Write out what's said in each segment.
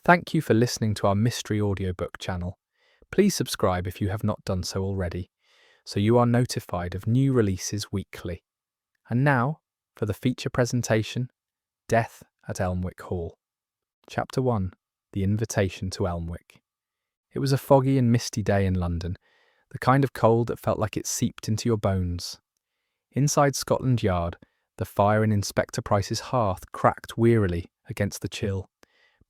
Thank you for listening to our mystery audiobook channel. Please subscribe if you have not done so already, so you are notified of new releases weekly. And now, for the feature presentation, Death at Elmwick Hall. Chapter 1. The Invitation to Elmwick. It was a foggy and misty day in London, the kind of cold that felt like it seeped into your bones. Inside Scotland Yard, the fire in Inspector Price's hearth cracked wearily against the chill.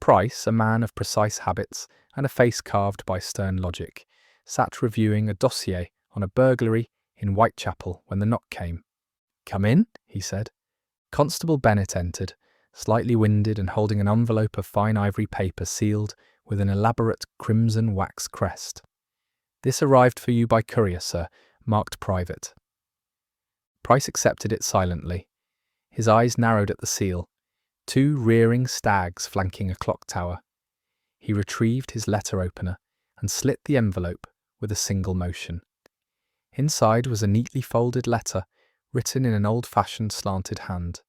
Price, a man of precise habits and a face carved by stern logic, sat reviewing a dossier on a burglary in Whitechapel when the knock came. "Come in," he said. Constable Bennet entered, slightly winded and holding an envelope of fine ivory paper sealed with an elaborate crimson wax crest. "This arrived for you by courier, sir, marked private." Price accepted it silently. His eyes narrowed at the seal. 2 rearing stags flanking a clock tower. He retrieved his letter opener and slit the envelope with a single motion. Inside was a neatly folded letter written in an old-fashioned slanted hand.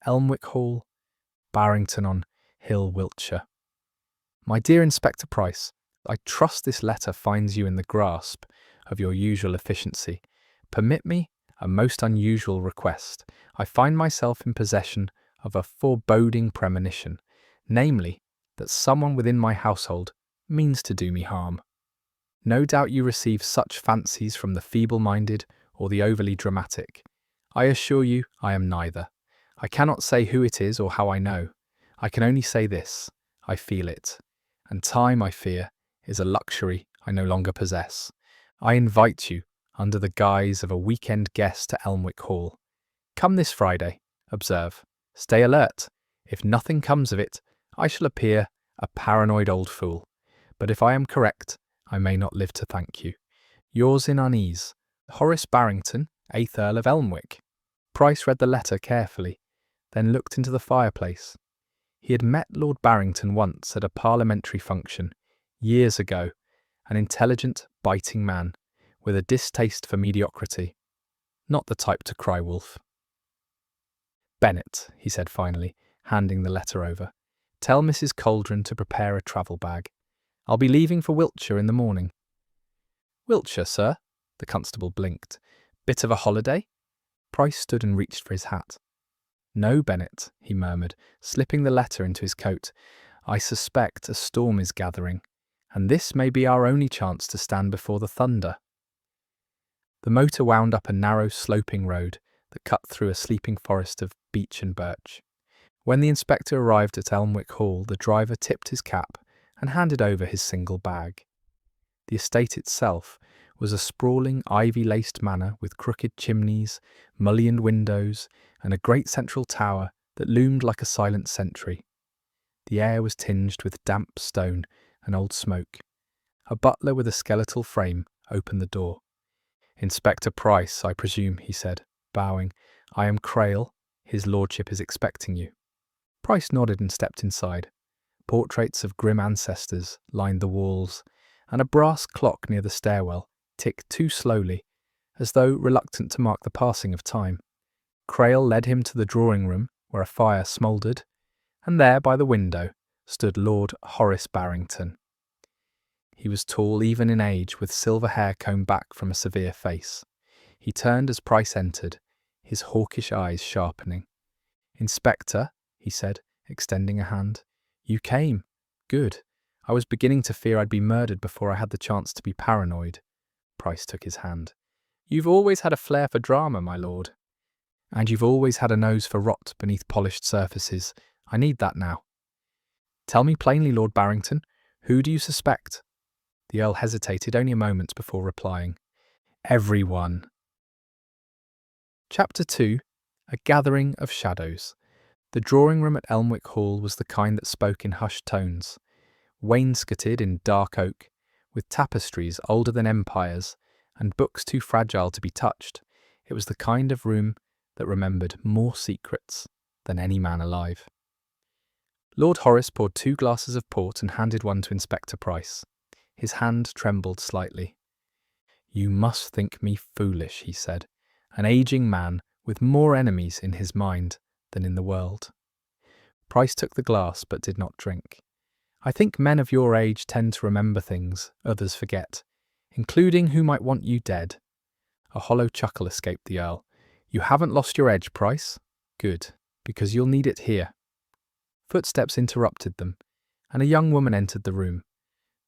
Elmwick Hall, Barrington on Hill, Wiltshire. "My dear Inspector Price, I trust this letter finds you in the grasp of your usual efficiency. Permit me a most unusual request. I find myself in possession of a foreboding premonition, namely, that someone within my household means to do me harm. No doubt you receive such fancies from the feeble-minded or the overly dramatic. I assure you I am neither. I cannot say who it is or how I know. I can only say this: I feel it. And time, I fear, is a luxury I no longer possess. I invite you, under the guise of a weekend guest, to Elmwick Hall. Come this Friday, observe. Stay alert. If nothing comes of it, I shall appear a paranoid old fool. But if I am correct, I may not live to thank you. Yours in unease, Horace Barrington, 8th Earl of Elmwick." Price read the letter carefully, then looked into the fireplace. He had met Lord Barrington once at a parliamentary function, years ago, an intelligent, biting man, with a distaste for mediocrity. Not the type to cry wolf. "Bennet," he said finally, handing the letter over, "tell Mrs. Cauldron to prepare a travel bag. I'll be leaving for Wiltshire in the morning." "Wiltshire, sir?" The constable blinked. "Bit of a holiday?" Price stood and reached for his hat. "No, Bennet," he murmured, slipping the letter into his coat. "I suspect a storm is gathering, and this may be our only chance to stand before the thunder." The motor wound up a narrow, sloping road that cut through a sleeping forest of beech and birch. When the inspector arrived at Elmwick Hall, the driver tipped his cap and handed over his single bag. The estate itself was a sprawling, ivy-laced manor with crooked chimneys, mullioned windows, and a great central tower that loomed like a silent sentry. The air was tinged with damp stone and old smoke. A butler with a skeletal frame opened the door. "Inspector Price, I presume," he said, bowing. "I am Crail. His lordship is expecting you." Price nodded and stepped inside. Portraits of grim ancestors lined the walls, and a brass clock near the stairwell ticked too slowly, as though reluctant to mark the passing of time. Crail led him to the drawing-room, where a fire smouldered, and there, by the window, stood Lord Horace Barrington. He was tall even in age, with silver hair combed back from a severe face. He turned as Price entered, his hawkish eyes sharpening. "Inspector," he said, extending a hand. "You came. Good. I was beginning to fear I'd be murdered before I had the chance to be paranoid." Price took his hand. "You've always had a flair for drama, my lord. And you've always had a nose for rot beneath polished surfaces. I need that now. Tell me plainly, Lord Barrington, who do you suspect?" The Earl hesitated only a moment before replying. "Everyone." Chapter 2. A Gathering of Shadows. The drawing-room at Elmwick Hall was the kind that spoke in hushed tones. Wainscoted in dark oak, with tapestries older than empires, and books too fragile to be touched, it was the kind of room that remembered more secrets than any man alive. Lord Horace poured 2 glasses of port and handed one to Inspector Price. His hand trembled slightly. "You must think me foolish," he said, "an ageing man with more enemies in his mind than in the world." Price took the glass but did not drink. I think men of your age tend to remember things others forget, including who might want you dead. A hollow chuckle escaped the Earl. You haven't lost your edge, Price? Good, because you'll need it here. Footsteps interrupted them, and a young woman entered the room,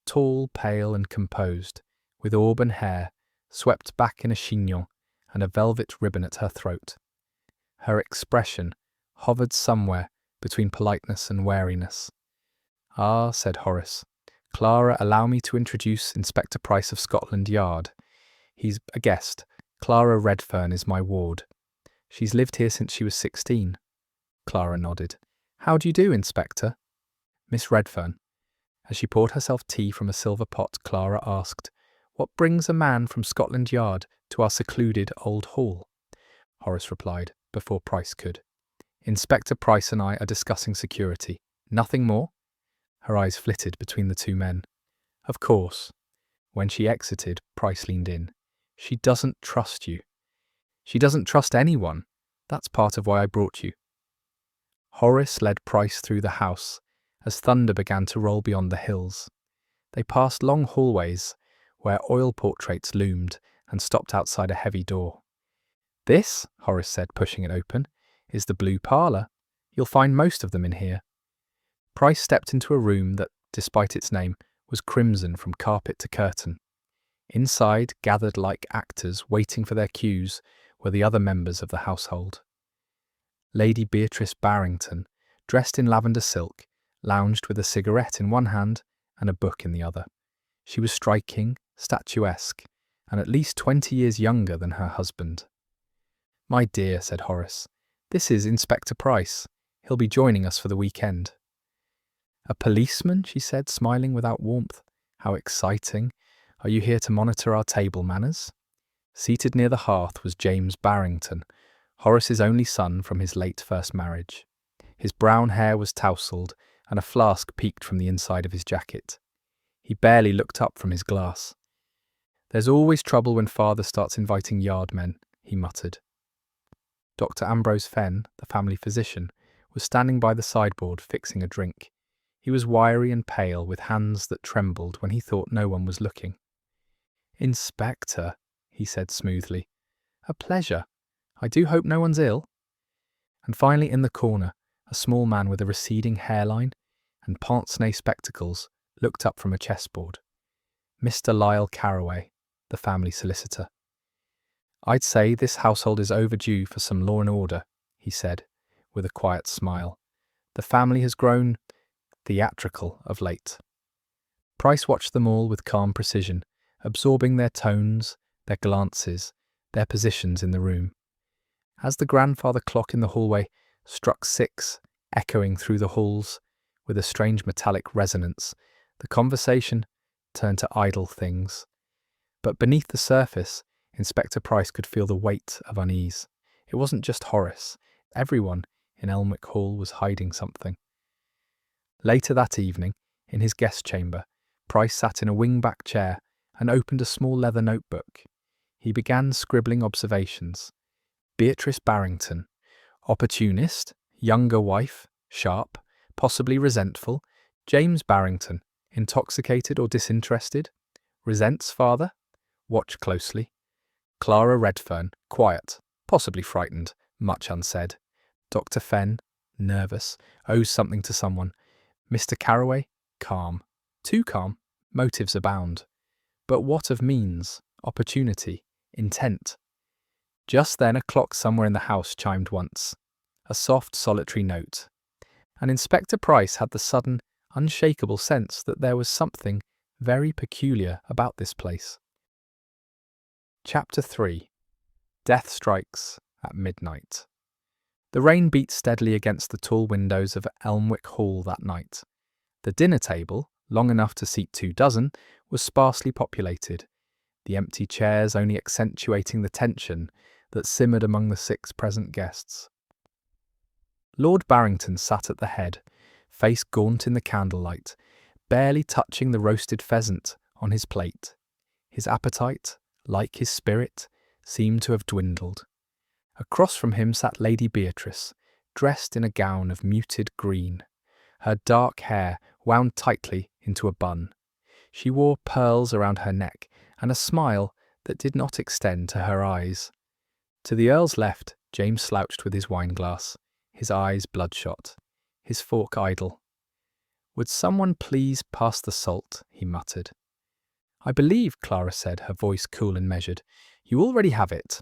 tall, pale, and composed, with auburn hair swept back in a chignon and a velvet ribbon at her throat. Her expression hovered somewhere between politeness and wariness. "Ah," said Horace. "Clara, allow me to introduce Inspector Price of Scotland Yard. He's a guest. Clara Redfern is my ward. She's lived here since she was 16. Clara nodded. "How do you do, Inspector?" Miss Redfern. As she poured herself tea from a silver pot, Clara asked, "What brings a man from Scotland Yard to our secluded old hall?" Horace replied, before Price could. "Inspector Price and I are discussing security. Nothing more?" Her eyes flitted between the two men. "Of course." When she exited, Price leaned in. "She doesn't trust you." "She doesn't trust anyone. That's part of why I brought you." Horace led Price through the house as thunder began to roll beyond the hills. They passed long hallways where oil portraits loomed and stopped outside a heavy door. "This," Horace said, pushing it open, "is the blue parlour. You'll find most of them in here." Price stepped into a room that, despite its name, was crimson from carpet to curtain. Inside, gathered like actors waiting for their cues, were the other members of the household. Lady Beatrice Barrington, dressed in lavender silk, lounged with a cigarette in one hand and a book in the other. She was striking, statuesque, and at least 20 years younger than her husband. "My dear," said Horace, "this is Inspector Price. He'll be joining us for the weekend." "A policeman?" she said, smiling without warmth. "How exciting. Are you here to monitor our table manners?" Seated near the hearth was James Barrington, Horace's only son from his late first marriage. His brown hair was tousled, and a flask peeked from the inside of his jacket. He barely looked up from his glass. "There's always trouble when father starts inviting yard men," he muttered. Dr. Ambrose Fenn, the family physician, was standing by the sideboard fixing a drink. He was wiry and pale, with hands that trembled when he thought no one was looking. "Inspector," he said smoothly. "A pleasure. I do hope no one's ill." And finally, in the corner, a small man with a receding hairline and pince-nez spectacles looked up from a chessboard. Mr. Lyle Carraway, the family solicitor. "I'd say this household is overdue for some law and order," he said, with a quiet smile. "The family has grown theatrical of late." Price watched them all with calm precision, absorbing their tones, their glances, their positions in the room. As the grandfather clock in the hallway struck 6, echoing through the halls with a strange metallic resonance, the conversation turned to idle things. But beneath the surface, Inspector Price could feel the weight of unease. It wasn't just Horace. Everyone in Elmwick Hall was hiding something. Later that evening, in his guest chamber, Price sat in a wing-back chair and opened a small leather notebook. He began scribbling observations. Beatrice Barrington, opportunist, younger wife, sharp, possibly resentful. James Barrington, intoxicated or disinterested, resents father, watch closely. Clara Redfern, quiet, possibly frightened, much unsaid. Dr. Fenn, nervous, owes something to someone. Mr. Carraway, calm. Too calm, motives abound. But what of means, opportunity, intent? Just then a clock somewhere in the house chimed once, a soft, solitary note. And Inspector Price had the sudden, unshakable sense that there was something very peculiar about this place. Chapter 3. Death Strikes at Midnight. The rain beat steadily against the tall windows of Elmwick Hall that night. The dinner table, long enough to seat 24, was sparsely populated, the empty chairs only accentuating the tension that simmered among the 6 present guests. Lord Barrington sat at the head, face gaunt in the candlelight, barely touching the roasted pheasant on his plate. His appetite, like his spirit, seemed to have dwindled. Across from him sat Lady Beatrice, dressed in a gown of muted green. her dark hair wound tightly into a bun. She wore pearls around her neck and a smile that did not extend to her eyes. To the Earl's left, James slouched with his wineglass, his eyes bloodshot, his fork idle. "Would someone please pass the salt?" he muttered. "I believe," Clara said, her voice cool and measured, "you already have it."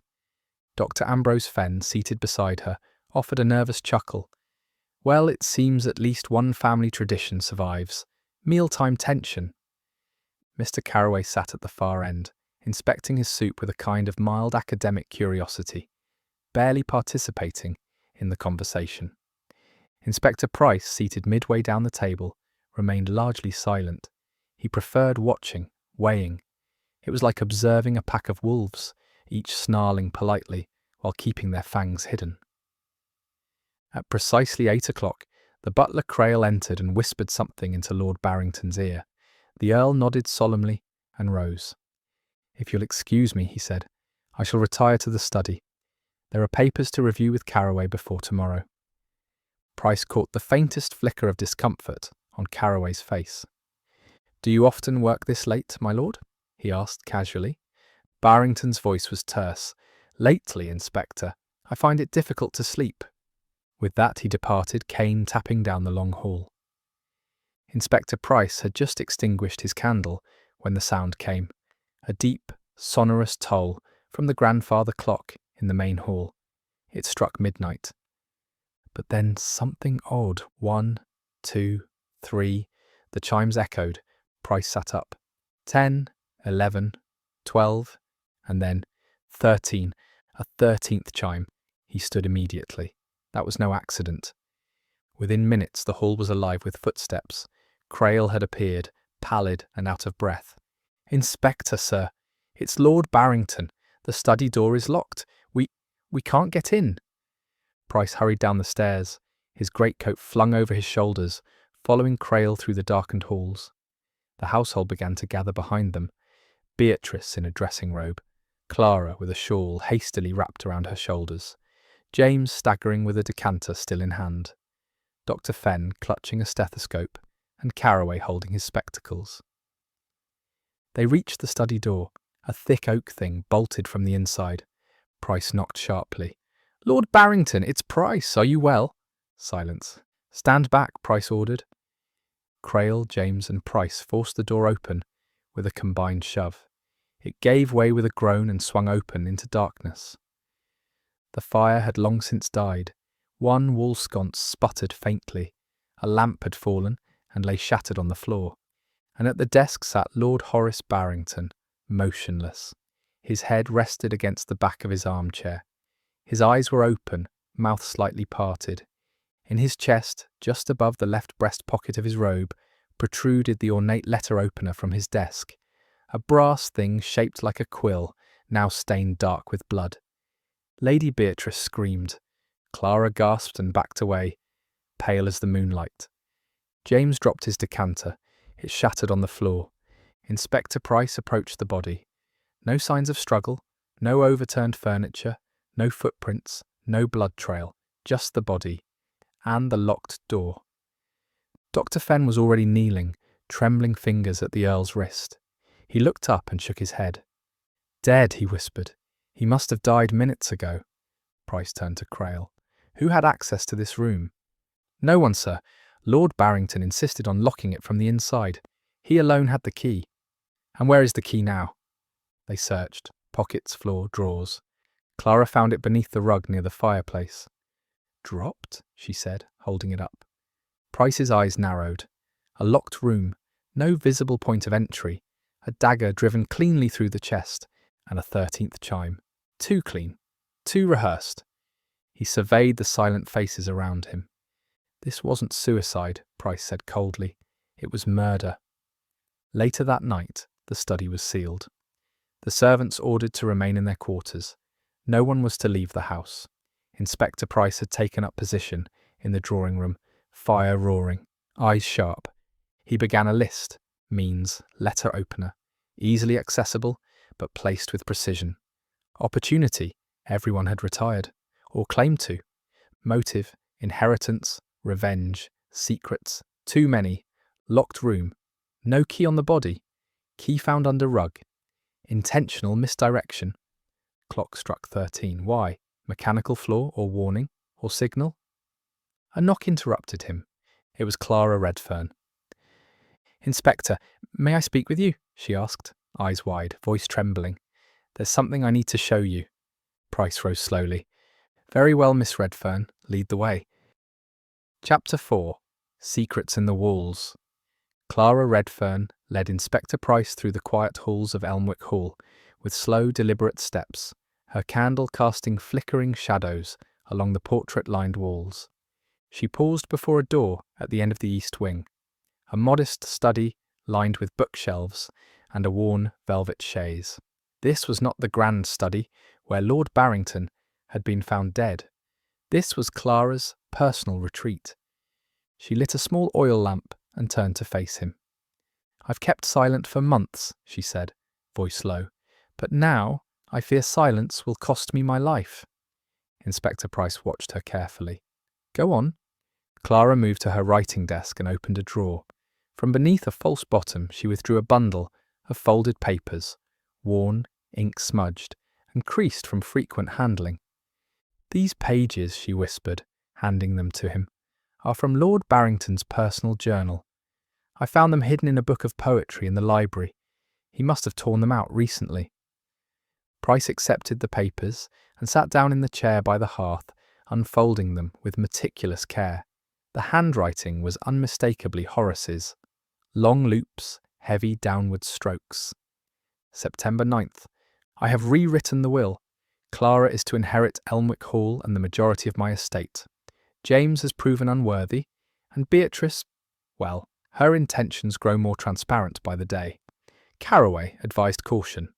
Dr. Ambrose Fenn, seated beside her, offered a nervous chuckle. "Well, it seems at least one family tradition survives. Mealtime tension." Mr. Carroway sat at the far end, inspecting his soup with a kind of mild academic curiosity, barely participating in the conversation. Inspector Price, seated midway down the table, remained largely silent. He preferred watching, weighing. It was like observing a pack of wolves, each snarling politely while keeping their fangs hidden. At precisely 8 o'clock, the butler Crail entered and whispered something into Lord Barrington's ear. The Earl nodded solemnly and rose. "If you'll excuse me," he said, "I shall retire to the study. There are papers to review with Carroway before tomorrow." Price caught the faintest flicker of discomfort on Carroway's face. "Do you often work this late, my lord?" he asked casually. Barrington's voice was terse. "Lately, Inspector, I find it difficult to sleep." With that he departed, cane tapping down the long hall. Inspector Price had just extinguished his candle when the sound came, a deep, sonorous toll from the grandfather clock in the main hall. It struck midnight. But then something odd. 1, 2, 3. The chimes echoed. Price sat up. 10, 11, 12, and then 13. A 13th chime. He stood immediately. That was no accident. Within minutes the hall was alive with footsteps. Crail had appeared, pallid and out of breath. "Inspector, sir, it's Lord Barrington. The study door is locked. We can't get in." Price hurried down the stairs, his greatcoat flung over his shoulders, following Crail through the darkened halls. The household began to gather behind them. Beatrice in a dressing robe, Clara with a shawl hastily wrapped around her shoulders, James staggering with a decanter still in hand, Dr. Fenn clutching a stethoscope, and Carroway holding his spectacles. They reached the study door, a thick oak thing bolted from the inside. Price knocked sharply. "Lord Barrington, it's Price. Are you well?" Silence. "Stand back," Price ordered. Crail, James, and Price forced the door open with a combined shove. It gave way with a groan and swung open into darkness. The fire had long since died. One wall sconce sputtered faintly. A lamp had fallen and lay shattered on the floor. And at the desk sat Lord Horace Barrington, motionless. His head rested against the back of his armchair. His eyes were open, mouth slightly parted. In his chest, just above the left breast pocket of his robe, protruded the ornate letter opener from his desk, a brass thing shaped like a quill, now stained dark with blood. Lady Beatrice screamed. Clara gasped and backed away, pale as the moonlight. James dropped his decanter. It shattered on the floor. Inspector Price approached the body. No signs of struggle, no overturned furniture, no footprints, no blood trail, just the body, and the locked door. Dr. Fenn was already kneeling, trembling fingers at the Earl's wrist. He looked up and shook his head. "Dead," he whispered. "He must have died minutes ago." Price turned to Crail. "Who had access to this room?" "No one, sir. Lord Barrington insisted on locking it from the inside. He alone had the key." "And where is the key now?" They searched. Pockets, floor, drawers. Clara found it beneath the rug near the fireplace. "Dropped?" she said, holding it up. Price's eyes narrowed. A locked room, no visible point of entry, a dagger driven cleanly through the chest, and a 13th chime. Too clean, too rehearsed. He surveyed the silent faces around him. "This wasn't suicide," Price said coldly. "It was murder." Later that night, the study was sealed. The servants ordered to remain in their quarters. No one was to leave the house. Inspector Price had taken up position in the drawing room, fire roaring, eyes sharp. He began a list, means, letter opener, easily accessible, but placed with precision. Opportunity, everyone had retired, or claimed to. Motive, inheritance, revenge, secrets, Too many. Locked room. No key on the body. Key found under rug. Intentional misdirection. Clock struck 13. Why? Mechanical flaw or warning or signal? A knock interrupted him. It was Clara Redfern. "Inspector, may I speak with you?" she asked, eyes wide, voice trembling. "There's something I need to show you." Price rose slowly. "Very well, Miss Redfern, lead the way." Chapter 4. Secrets in the Walls. Clara Redfern led Inspector Price through the quiet halls of Elmwick Hall, with slow, deliberate steps, her candle casting flickering shadows along the portrait-lined walls. She paused before a door at the end of the east wing, a modest study lined with bookshelves and a worn velvet chaise. This was not the grand study where Lord Barrington had been found dead. This was Clara's personal retreat. She lit a small oil lamp and turned to face him. "I've kept silent for months," she said, voice low, "but now I fear silence will cost me my life." Inspector Price watched her carefully. "Go on." Clara moved to her writing desk and opened a drawer. From beneath a false bottom she withdrew a bundle of folded papers, worn, ink-smudged, and creased from frequent handling. "These pages," she whispered, handing them to him, "are from Lord Barrington's personal journal. I found them hidden in a book of poetry in the library. He must have torn them out recently." Price accepted the papers and sat down in the chair by the hearth, unfolding them with meticulous care. The handwriting was unmistakably Horace's. Long loops, heavy downward strokes. September 9th. "I have rewritten the will. Clara is to inherit Elmwick Hall and the majority of my estate. James has proven unworthy, and Beatrice, well, her intentions grow more transparent by the day. Caraway advised caution.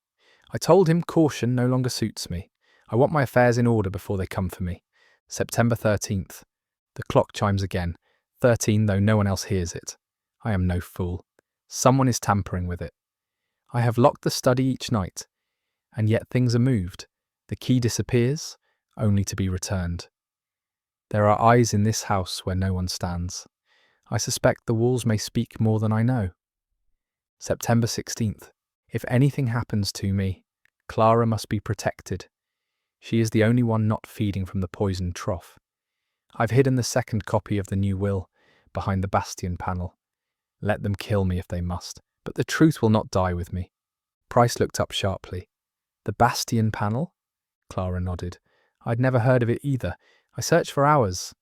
I told him caution no longer suits me. I want my affairs in order before they come for me. September 13th. The clock chimes again, 13 though no one else hears it. I am no fool. Someone is tampering with it. I have locked the study each night, and yet things are moved. The key disappears, only to be returned. There are eyes in this house where no one stands. I suspect the walls may speak more than I know. September 16th. If anything happens to me, Clara must be protected. She is the only one not feeding from the poisoned trough. I've hidden the second copy of the new will behind the bastion panel. Let them kill me if they must, but the truth will not die with me. Price looked up sharply. The bastion panel? Clara nodded. I'd never heard of it either. I searched for hours.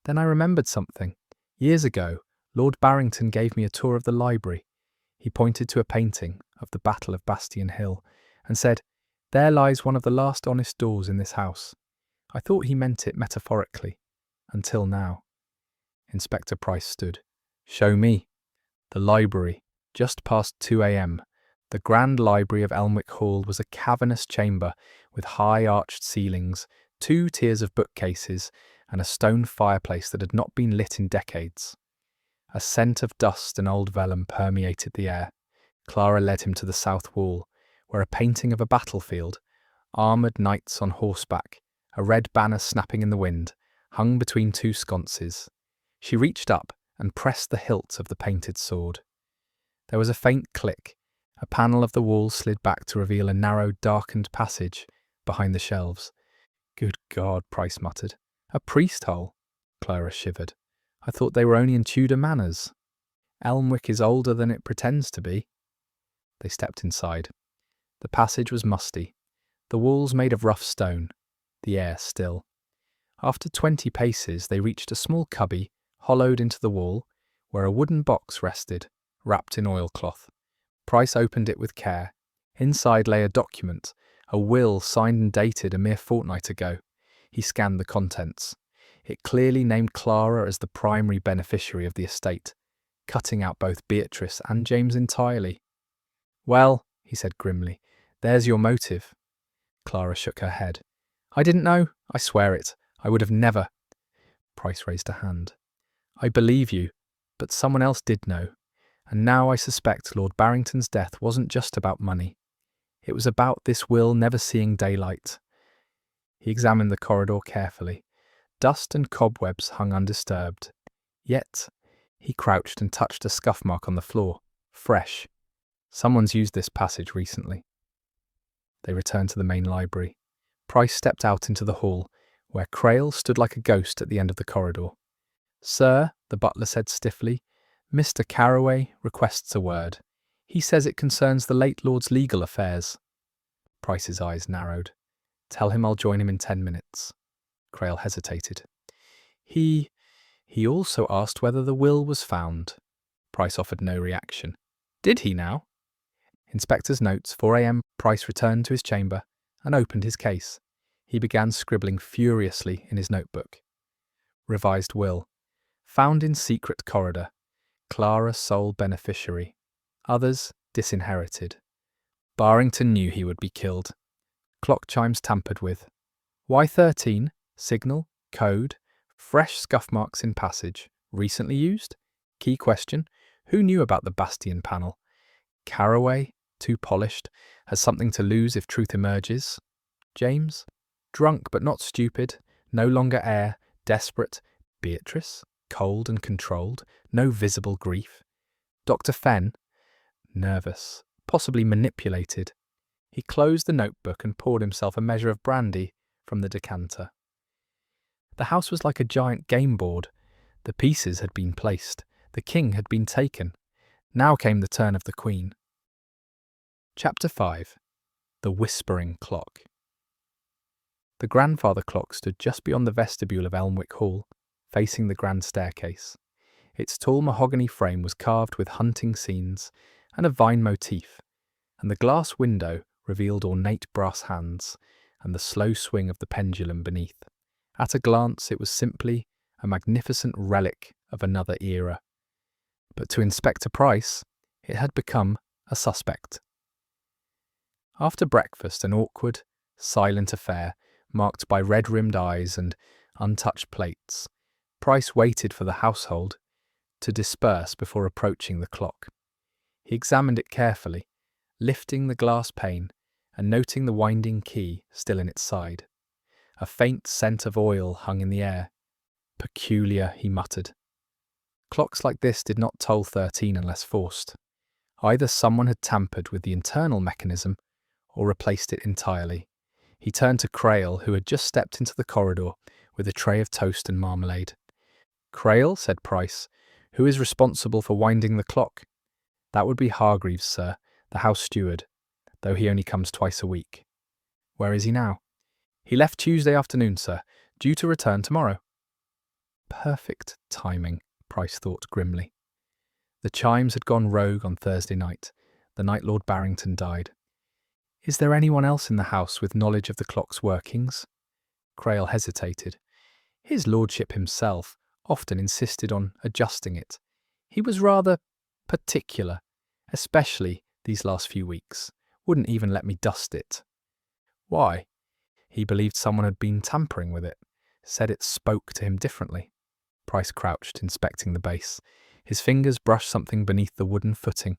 Then I remembered something. Years ago, Lord Barrington gave me a tour of the library. He pointed to a painting of the Battle of Bastion Hill and said, "There lies one of the last honest doors in this house." I thought he meant it metaphorically. Until now. Inspector Price stood. "Show me." The library, just past 2 a.m. The grand library of Elmwick Hall was a cavernous chamber with high arched ceilings, 2 tiers of bookcases, and a stone fireplace that had not been lit in decades. A scent of dust and old vellum permeated the air. Clara led him to the south wall, where a painting of a battlefield, armoured knights on horseback, a red banner snapping in the wind, hung between 2 sconces. She reached up and pressed the hilt of the painted sword. There was a faint click. A panel of the wall slid back to reveal a narrow, darkened passage behind the shelves. "Good God," Price muttered. "A priest hole?" Clara shivered. "I thought they were only in Tudor manors. Elmwick is older than it pretends to be." They stepped inside. The passage was musty, the walls made of rough stone, the air still. After 20 paces they reached a small cubby hollowed into the wall, where a wooden box rested, wrapped in oilcloth. Price opened it with care. Inside lay a document, a will signed and dated a mere fortnight ago. He scanned the contents. It clearly named Clara as the primary beneficiary of the estate, cutting out both Beatrice and James entirely. "Well," he said grimly, "there's your motive." Clara shook her head. "I didn't know. I swear it. I would have never." Price raised a hand. "I believe you, but someone else did know. And now I suspect Lord Barrington's death wasn't just about money. It was about this will never seeing daylight." He examined the corridor carefully. Dust and cobwebs hung undisturbed. Yet He crouched and touched a scuff mark on the floor. Fresh. Someone's used this passage recently. They returned to the main library. Price stepped out into the hall, where Crail stood like a ghost at the end of the corridor. "Sir," the butler said stiffly, "Mr. Carroway requests a word. He says it concerns the late Lord's legal affairs." Price's eyes narrowed. "Tell him I'll join him in 10 minutes. Crail hesitated. He also asked whether the will was found." Price offered no reaction. "Did he now?" Inspector's notes, 4 a.m. Price returned to his chamber and opened his case. He began scribbling furiously in his notebook. Revised will. Found in secret corridor. Clara sole beneficiary. Others disinherited. Barrington knew he would be killed. Clock chimes tampered with. Y13, signal, code, fresh scuff marks in passage. Recently used? Key question. Who knew about the Bastion panel? Carroway, too polished, has something to lose if truth emerges. James? Drunk but not stupid, no longer heir, desperate. Beatrice? Cold and controlled, no visible grief. Dr. Fenn? Nervous, possibly manipulated. He closed the notebook and poured himself a measure of brandy from the decanter. The house was like a giant game board. The pieces had been placed. The king had been taken. Now came the turn of the queen. Chapter 5. The Whispering Clock. The grandfather clock stood just beyond the vestibule of Elmwick Hall, facing the grand staircase. Its tall mahogany frame was carved with hunting scenes and a vine motif, and the glass window revealed ornate brass hands and the slow swing of the pendulum beneath. At a glance, it was simply a magnificent relic of another era. But to Inspector Price, it had become a suspect. After breakfast, an awkward, silent affair, marked by red-rimmed eyes and untouched plates, Price waited for the household to disperse before approaching the clock. He examined it carefully, lifting the glass pane and noting the winding key still in its side. A faint scent of oil hung in the air. "Peculiar," he muttered. Clocks like this did not toll 13 unless forced. Either someone had tampered with the internal mechanism or replaced it entirely. He turned to Crail, who had just stepped into the corridor with a tray of toast and marmalade. "Crail," said Price, "who is responsible for winding the clock?" "That would be Hargreaves, sir, the house steward, though he only comes twice a week." "Where is he now?" "He left Tuesday afternoon, sir, due to return tomorrow." Perfect timing, Price thought grimly. The chimes had gone rogue on Thursday night, the night Lord Barrington died. Is there anyone else in the house with knowledge of the clock's workings? Crail hesitated. His lordship himself often insisted on adjusting it. He was rather particular, especially these last few weeks. Wouldn't even let me dust it. Why? He believed someone had been tampering with it, said it spoke to him differently. Price crouched, inspecting the base. His fingers brushed something beneath the wooden footing,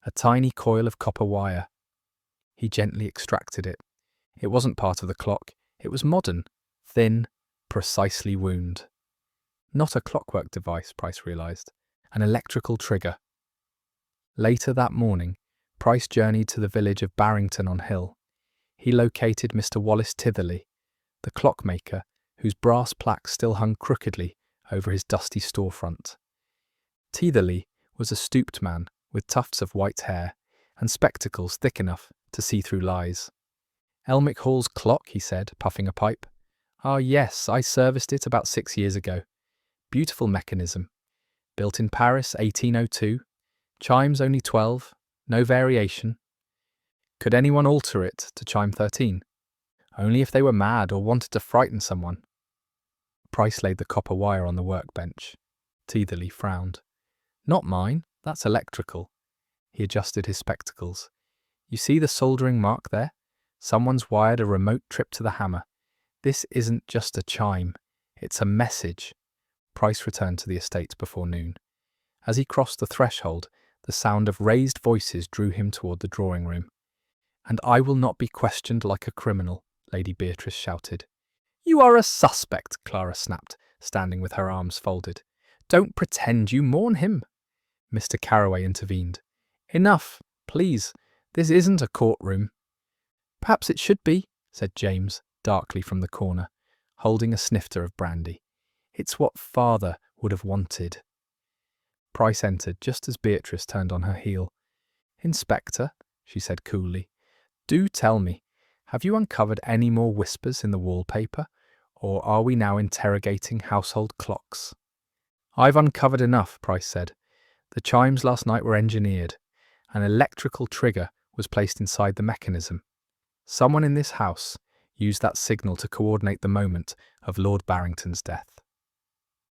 a tiny coil of copper wire. He gently extracted it. It wasn't part of the clock. It was modern, thin, precisely wound. Not a clockwork device, Price realised. An electrical trigger. Later that morning, Price journeyed to the village of Barrington on Hill. He located Mr. Wallace Titherley, the clockmaker, whose brass plaque still hung crookedly over his dusty storefront. Titherley was a stooped man with tufts of white hair and spectacles thick enough to see through lies. "Elmwick Hall's clock," he said, puffing a pipe. "Ah, yes, I serviced it about 6 years ago. Beautiful mechanism. Built in Paris, 1802. Chimes only 12. No variation. Could anyone alter it to chime 13? Only if they were mad or wanted to frighten someone." Price laid the copper wire on the workbench. Titherley frowned. "Not mine, that's electrical." He adjusted his spectacles. "You see the soldering mark there? Someone's wired a remote trip to the hammer. This isn't just a chime, it's a message." Price returned to the estate before noon. As he crossed the threshold, the sound of raised voices drew him toward the drawing room. "And I will not be questioned like a criminal," Lady Beatrice shouted. "You are a suspect," Clara snapped, standing with her arms folded. Don't pretend you mourn him, Mr. Carroway intervened. Enough, please. This isn't a courtroom. Perhaps it should be, said James, darkly from the corner, holding a snifter of brandy. It's what father would have wanted. Price entered just as Beatrice turned on her heel. Inspector, she said coolly, do tell me, have you uncovered any more whispers in the wallpaper, or are we now interrogating household clocks? I've uncovered enough, Price said. The chimes last night were engineered. An electrical trigger was placed inside the mechanism. Someone in this house used that signal to coordinate the moment of Lord Barrington's death.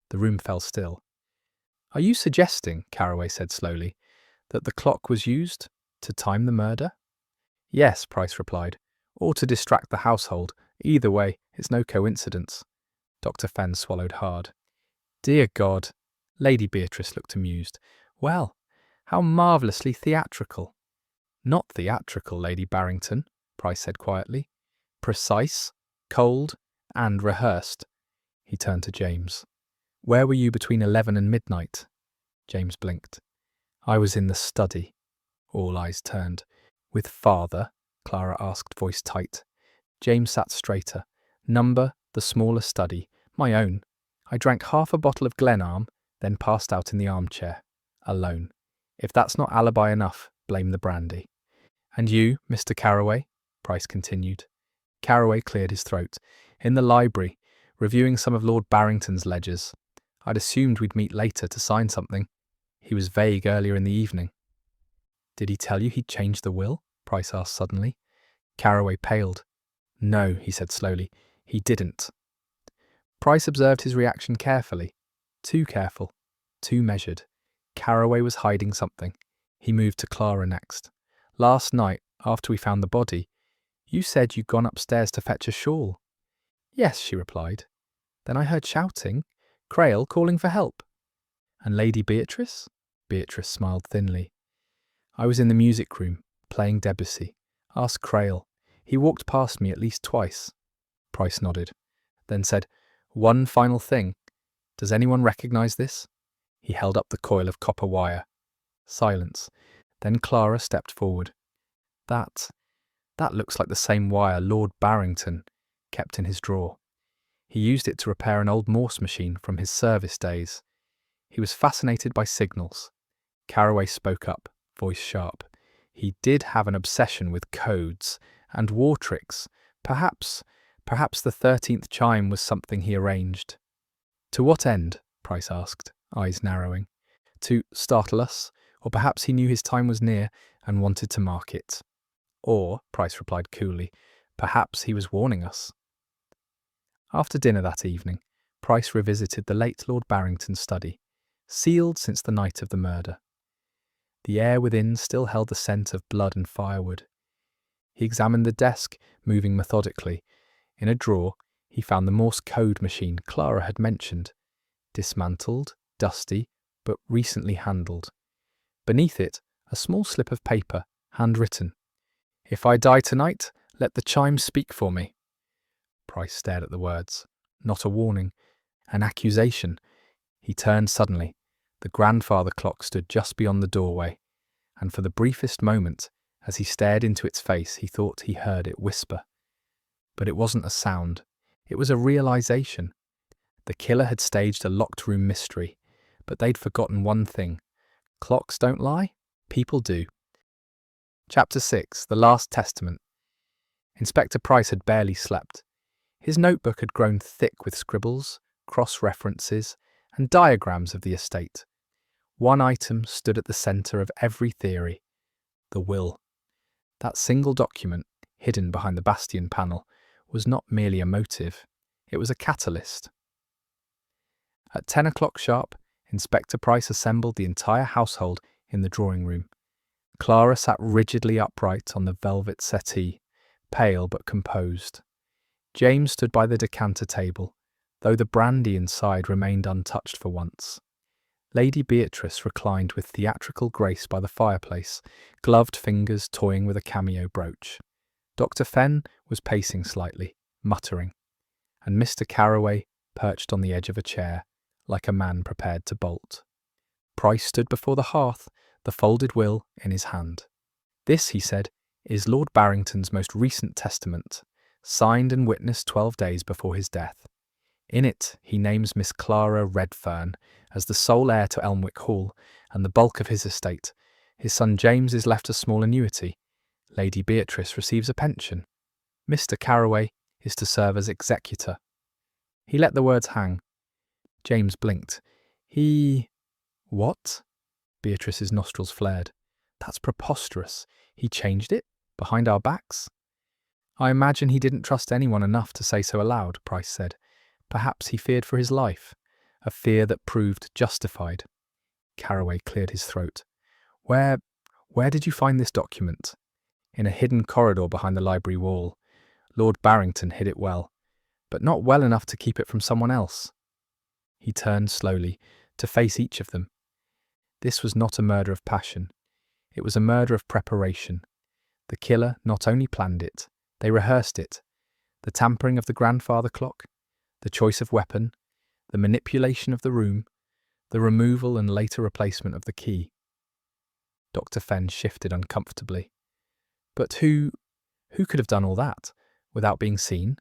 The room fell still. Are you suggesting, Carroway said slowly, that the clock was used to time the murder? Yes, Price replied, or to distract the household. Either way, it's no coincidence. Dr. Fenn swallowed hard. Dear God, Lady Beatrice looked amused. Well, how marvellously theatrical. Not theatrical, Lady Barrington, Price said quietly. Precise, cold, and rehearsed. He turned to James. Where were you between 11 and midnight? James blinked. I was in the study. All eyes turned. With father? Clara asked, voice tight. James sat straighter. Number, the smaller study. My own. I drank half a bottle of Glenarm, then passed out in the armchair. Alone. If that's not alibi enough, blame the brandy. And you, Mr. Carroway? Price continued. Carroway cleared his throat. In the library, reviewing some of Lord Barrington's ledgers. I'd assumed we'd meet later to sign something. He was vague earlier in the evening. Did he tell you he'd changed the will? Price asked suddenly. Carroway paled. No, he said slowly. He didn't. Price observed his reaction carefully. Too careful. Too measured. Carroway was hiding something. He moved to Clara next. Last night, after we found the body, you said you'd gone upstairs to fetch a shawl. Yes, she replied. Then I heard shouting. Crail calling for help. And Lady Beatrice? Beatrice smiled thinly. I was in the music room, playing Debussy. Ask Crail. He walked past me at least twice. Price nodded, then said, One final thing. Does anyone recognise this? He held up the coil of copper wire. Silence. Then Clara stepped forward. That looks like the same wire Lord Barrington kept in his drawer. He used it to repair an old Morse machine from his service days. He was fascinated by signals. Carroway spoke up, voice sharp. He did have an obsession with codes and war tricks. Perhaps the 13th chime was something he arranged. To what end? Price asked, eyes narrowing. To startle us, or perhaps he knew his time was near and wanted to mark it. Or, Price replied coolly, perhaps he was warning us. After dinner that evening, Price revisited the late Lord Barrington's study, sealed since the night of the murder. The air within still held the scent of blood and firewood. He examined the desk, moving methodically. In a drawer, he found the Morse code machine Clara had mentioned, dismantled, dusty, but recently handled. Beneath it, a small slip of paper, handwritten. If I die tonight, let the chimes speak for me. Price stared at the words. Not a warning, an accusation. He turned suddenly. The grandfather clock stood just beyond the doorway, and for the briefest moment, as he stared into its face, he thought he heard it whisper. But it wasn't a sound. It was a realization. The killer had staged a locked room mystery, but they'd forgotten one thing. Clocks don't lie, people do. Chapter 6, The Last Testament. Inspector Price had barely slept. His notebook had grown thick with scribbles, cross-references, and diagrams of the estate. One item stood at the centre of every theory: the will. That single document, hidden behind the bastion panel, was not merely a motive, it was a catalyst. At 10 o'clock sharp, Inspector Price assembled the entire household in the drawing room. Clara sat rigidly upright on the velvet settee, pale but composed. James stood by the decanter table, though the brandy inside remained untouched for once. Lady Beatrice reclined with theatrical grace by the fireplace, gloved fingers toying with a cameo brooch. Dr. Fenn was pacing slightly, muttering, and Mr. Carroway perched on the edge of a chair, like a man prepared to bolt. Price stood before the hearth, the folded will in his hand. "This," he said, "is Lord Barrington's most recent testament, signed and witnessed 12 days before his death. In it, he names Miss Clara Redfern as the sole heir to Elmwick Hall and the bulk of his estate. His son James is left a small annuity. Lady Beatrice receives a pension. Mr. Carraway is to serve as executor." He let the words hang. James blinked. What? Beatrice's nostrils flared. "That's preposterous. He changed it? Behind our backs?" "I imagine he didn't trust anyone enough to say so aloud," Price said. "Perhaps he feared for his life, a fear that proved justified." Carraway cleared his throat. Where did you find this document?" "In a hidden corridor behind the library wall. Lord Barrington hid it well, but not well enough to keep it from someone else." He turned slowly, to face each of them. This was not a murder of passion. It was a murder of preparation. The killer not only planned it, they rehearsed it. The tampering of the grandfather clock, the choice of weapon, the manipulation of the room, the removal and later replacement of the key. Dr. Fenn shifted uncomfortably. "But who could have done all that, without being seen?"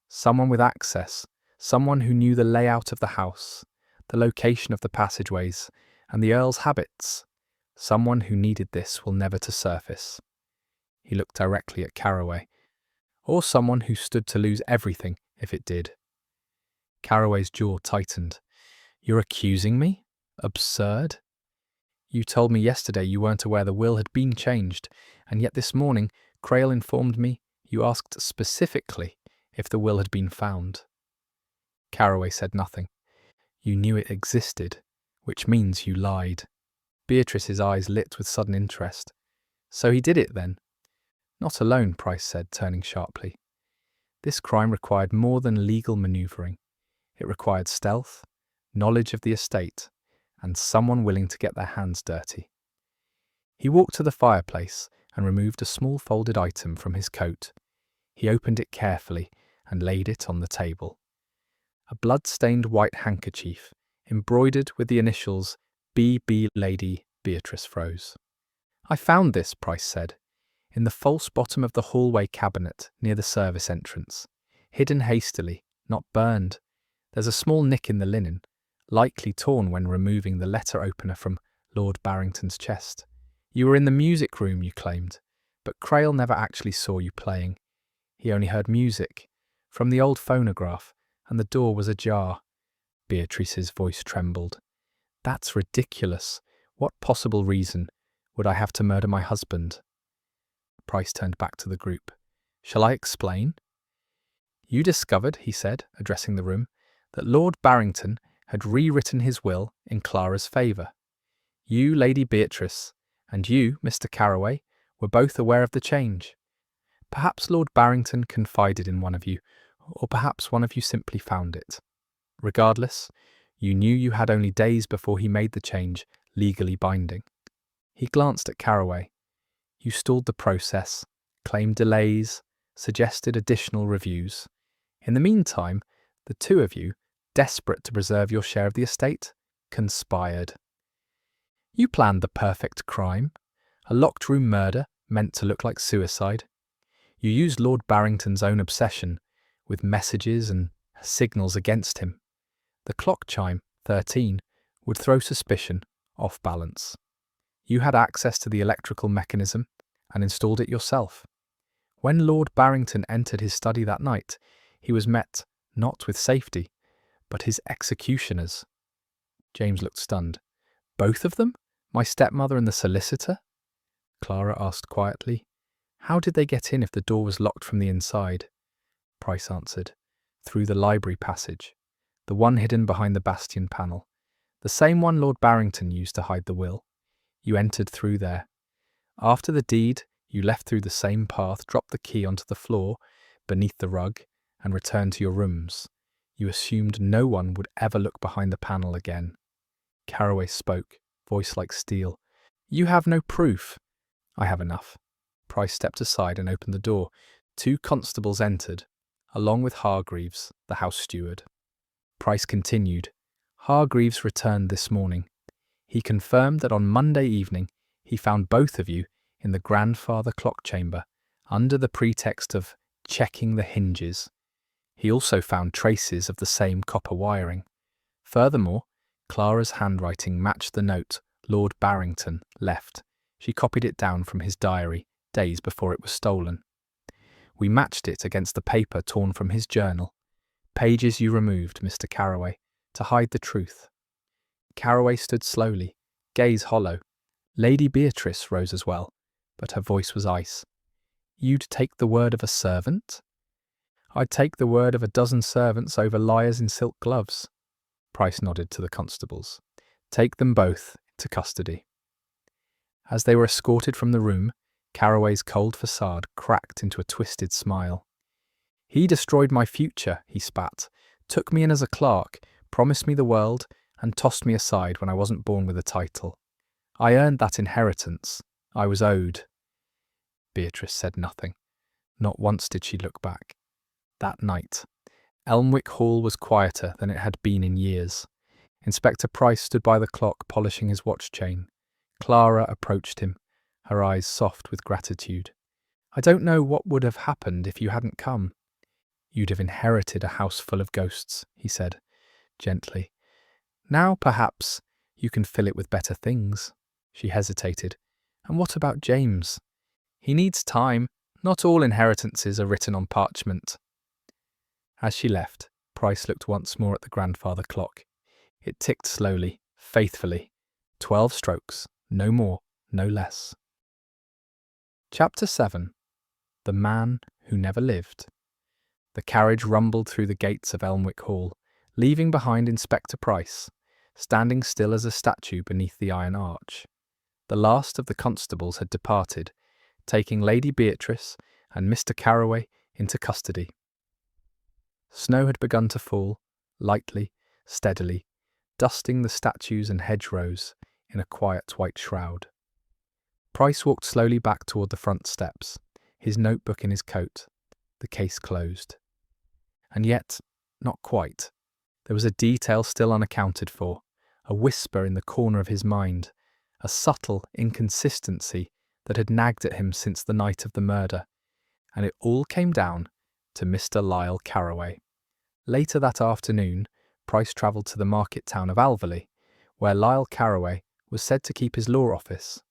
"Someone with access, someone who knew the layout of the house, the location of the passageways, and the Earl's habits. Someone who needed this will never to surface." He looked directly at Carraway. "Or someone who stood to lose everything if it did." Carraway's jaw tightened. "You're accusing me? Absurd. You told me yesterday you weren't aware the will had been changed, and yet this morning Crail informed me you asked specifically if the will had been found." Carraway said nothing. "You knew it existed, which means you lied." Beatrice's eyes lit with sudden interest. "So he did it, then?" "Not alone," Price said, turning sharply. "This crime required more than legal manoeuvring. It required stealth, knowledge of the estate, and someone willing to get their hands dirty." He walked to the fireplace and removed a small folded item from his coat. He opened it carefully and laid it on the table. A blood-stained white handkerchief, embroidered with the initials B.B. Lady Beatrice froze. "I found this," Price said, "in the false bottom of the hallway cabinet near the service entrance. Hidden hastily, not burned. There's a small nick in the linen, likely torn when removing the letter opener from Lord Barrington's chest. You were in the music room, you claimed, but Crail never actually saw you playing. He only heard music from the old phonograph, and the door was ajar." Beatrice's voice trembled. "That's ridiculous. What possible reason would I have to murder my husband?" Price turned back to the group. "Shall I explain?" "You discovered," he said, addressing the room, "that Lord Barrington had rewritten his will in Clara's favour. You, Lady Beatrice, and you, Mr. Carraway, were both aware of the change. Perhaps Lord Barrington confided in one of you, or perhaps one of you simply found it. Regardless, you knew you had only days before he made the change legally binding." He glanced at Carraway. "You stalled the process, claimed delays, suggested additional reviews. In the meantime, the two of you, desperate to preserve your share of the estate, conspired. You planned the perfect crime, a locked room murder meant to look like suicide. You used Lord Barrington's own obsession, with messages and signals against him. The clock chime, 13, would throw suspicion off balance. You had access to the electrical mechanism and installed it yourself. When Lord Barrington entered his study that night, he was met not with safety, but his executioners." James looked stunned. "Both of them? My stepmother and the solicitor?" Clara asked quietly. "How did they get in if the door was locked from the inside?" Price answered. "Through the library passage, the one hidden behind the bastion panel, the same one Lord Barrington used to hide the will. You entered through there. After the deed, you left through the same path, dropped the key onto the floor beneath the rug, and returned to your rooms. You assumed no one would ever look behind the panel again." Carraway spoke, voice like steel. "You have no proof." "I have enough." Price stepped aside and opened the door. 2 constables entered, along with Hargreaves, the house steward. Price continued. Hargreaves returned this morning. He confirmed that on Monday evening he found both of you in the grandfather clock chamber, under the pretext of checking the hinges. He also found traces of the same copper wiring. Furthermore, Clara's handwriting matched the note Lord Barrington left. She copied it down from his diary days before it was stolen. We matched it against the paper torn from his journal. Pages you removed, Mr. Carroway, to hide the truth. Carroway stood slowly, gaze hollow. Lady Beatrice rose as well, but her voice was ice. You'd take the word of a servant? I'd take the word of a dozen servants over liars in silk gloves. Price nodded to the constables. Take them both to custody. As they were escorted from the room, Carroway's cold facade cracked into a twisted smile. He destroyed my future, he spat, took me in as a clerk, promised me the world, and tossed me aside when I wasn't born with a title. I earned that inheritance. I was owed. Beatrice said nothing. Not once did she look back. That night, Elmwick Hall was quieter than it had been in years. Inspector Price stood by the clock polishing his watch chain. Clara approached him, her eyes soft with gratitude. I don't know what would have happened if you hadn't come. You'd have inherited a house full of ghosts, he said, gently. Now, perhaps, you can fill it with better things. She hesitated. And what about James? He needs time. Not all inheritances are written on parchment. As she left, Price looked once more at the grandfather clock. It ticked slowly, faithfully. 12 strokes, no more, no less. Chapter 7. The Man Who Never Lived. The carriage rumbled through the gates of Elmwick Hall, leaving behind Inspector Price, standing still as a statue beneath the iron arch. The last of the constables had departed, taking Lady Beatrice and Mr. Carroway into custody. Snow had begun to fall, lightly, steadily, dusting the statues and hedgerows in a quiet white shroud. Price walked slowly back toward the front steps, his notebook in his coat, the case closed. And yet, not quite. There was a detail still unaccounted for, a whisper in the corner of his mind, a subtle inconsistency that had nagged at him since the night of the murder, and it all came down to Mr. Lyle Carroway. Later that afternoon, Price travelled to the market town of Alverley, where Lyle Carroway was said to keep his law office.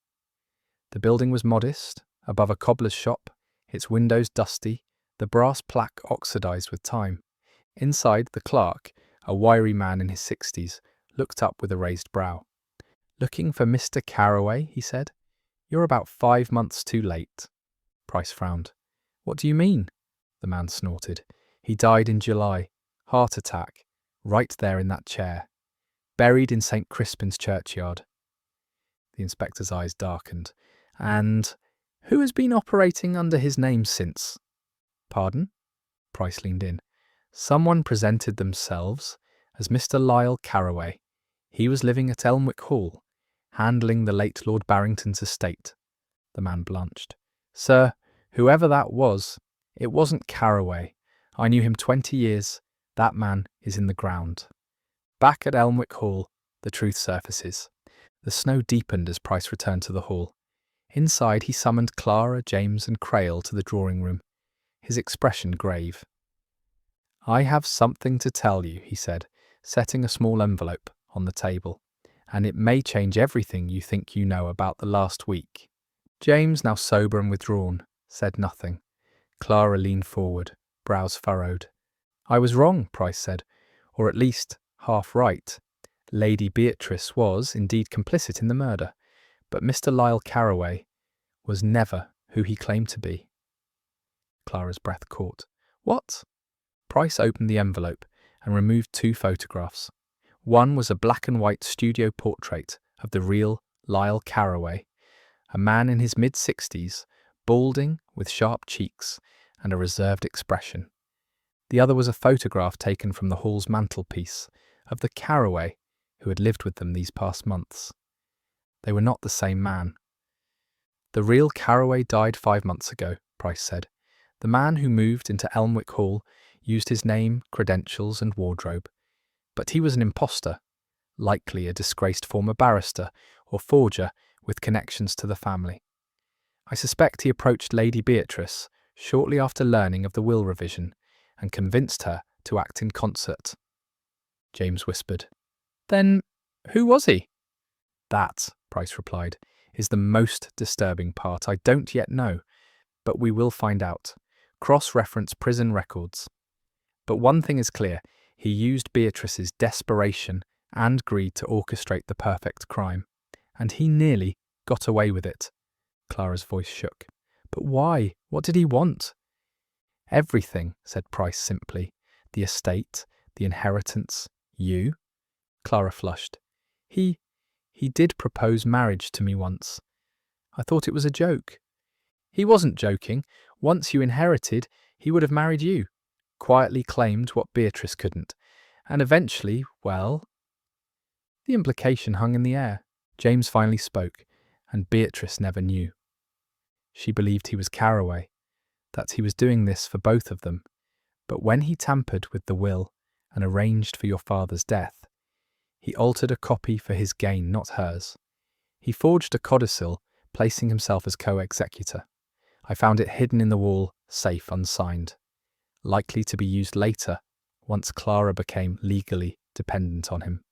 The building was modest, above a cobbler's shop, its windows dusty, the brass plaque oxidised with time. Inside, the clerk, a wiry man in his 60s, looked up with a raised brow. "Looking for Mr. Carroway?" he said. "You're about 5 months too late." Price frowned. "What do you mean?" The man snorted. "He died in July. Heart attack. Right there in that chair. Buried in St. Crispin's churchyard." The inspector's eyes darkened. "And who has been operating under his name since?" "Pardon?" Price leaned in. "Someone presented themselves as Mr. Lyle Carroway. He was living at Elmwick Hall, handling the late Lord Barrington's estate." The man blanched. "Sir, whoever that was, it wasn't Carroway. I knew him 20 years. That man is in the ground." Back at Elmwick Hall, the truth surfaces. The snow deepened as Price returned to the hall. Inside, he summoned Clara, James, and Crail to the drawing room, his expression grave. "I have something to tell you," he said, setting a small envelope on the table, "and it may change everything you think you know about the last week." James, now sober and withdrawn, said nothing. Clara leaned forward, brows furrowed. "I was wrong," Price said, "or at least half right. Lady Beatrice was indeed complicit in the murder, but Mr. Lyle Carroway was never who he claimed to be." Clara's breath caught. "What?" Price opened the envelope and removed 2 photographs. One was a black and white studio portrait of the real Lyle Carroway, a man in his mid-60s, balding, with sharp cheeks and a reserved expression. The other was a photograph taken from the hall's mantelpiece of the Carroway who had lived with them these past months. They were not the same man. "The real Carroway died 5 months ago," Price said. "The man who moved into Elmwick Hall used his name, credentials, and wardrobe. But he was an imposter, likely a disgraced former barrister or forger with connections to the family. I suspect he approached Lady Beatrice shortly after learning of the will revision and convinced her to act in concert. James whispered. Then who was he? That, Price replied, is the most disturbing part. I don't yet know, but we will find out. Cross-reference prison records. But one thing is clear, he used Beatrice's desperation and greed to orchestrate the perfect crime, and he nearly got away with it. Clara's voice shook. But why? What did he want? Everything, said Price simply. The estate, the inheritance, you? Clara flushed. He did propose marriage to me once. I thought it was a joke. He wasn't joking. Once you inherited, he would have married you. Quietly claimed what Beatrice couldn't. And eventually, well... The implication hung in the air. James finally spoke, and Beatrice never knew. She believed he was Caraway, that he was doing this for both of them. But when he tampered with the will and arranged for your father's death, he altered a copy for his gain, not hers. He forged a codicil, placing himself as co-executor. I found it hidden in the wall, safe, unsigned. Likely to be used later, once Clara became legally dependent on him.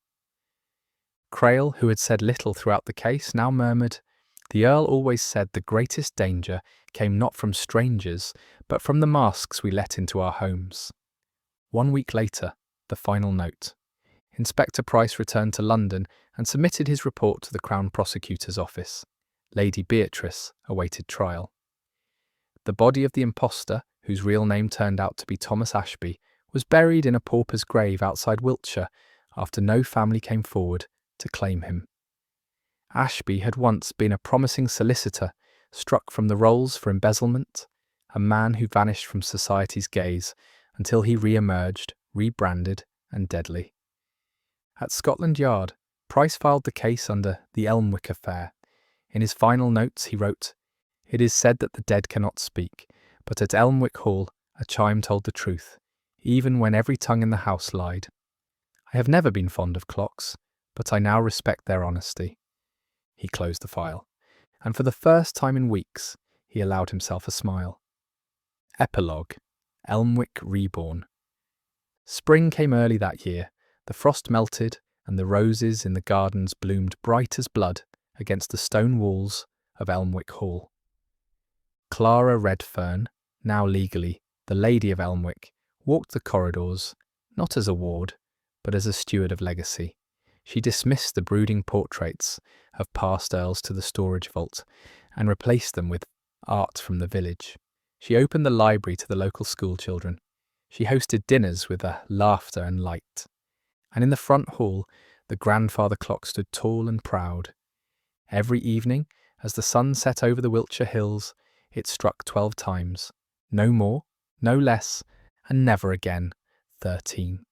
Crail, who had said little throughout the case, now murmured, "The Earl always said the greatest danger came not from strangers, but from the masks we let into our homes." 1 week later, the final note. Inspector Price returned to London and submitted his report to the Crown Prosecutor's office. Lady Beatrice awaited trial. The body of the impostor, whose real name turned out to be Thomas Ashby, was buried in a pauper's grave outside Wiltshire after no family came forward to claim him. Ashby had once been a promising solicitor, struck from the rolls for embezzlement, a man who vanished from society's gaze until he re-emerged, rebranded and deadly. At Scotland Yard, Price filed the case under the Elmwick affair. In his final notes he wrote, "It is said that the dead cannot speak, but at Elmwick Hall a chime told the truth, even when every tongue in the house lied. I have never been fond of clocks, but I now respect their honesty." He closed the file, and for the first time in weeks, he allowed himself a smile. Epilogue. Elmwick Reborn. Spring came early that year. The frost melted, and the roses in the gardens bloomed bright as blood against the stone walls of Elmwick Hall. Clara Redfern, now legally the Lady of Elmwick, walked the corridors, not as a ward, but as a steward of legacy. She dismissed the brooding portraits of past earls to the storage vault and replaced them with art from the village. She opened the library to the local schoolchildren. She hosted dinners with laughter and light. And in the front hall, the grandfather clock stood tall and proud. Every evening, as the sun set over the Wiltshire hills, it struck 12 times. No more, no less, and never again 13.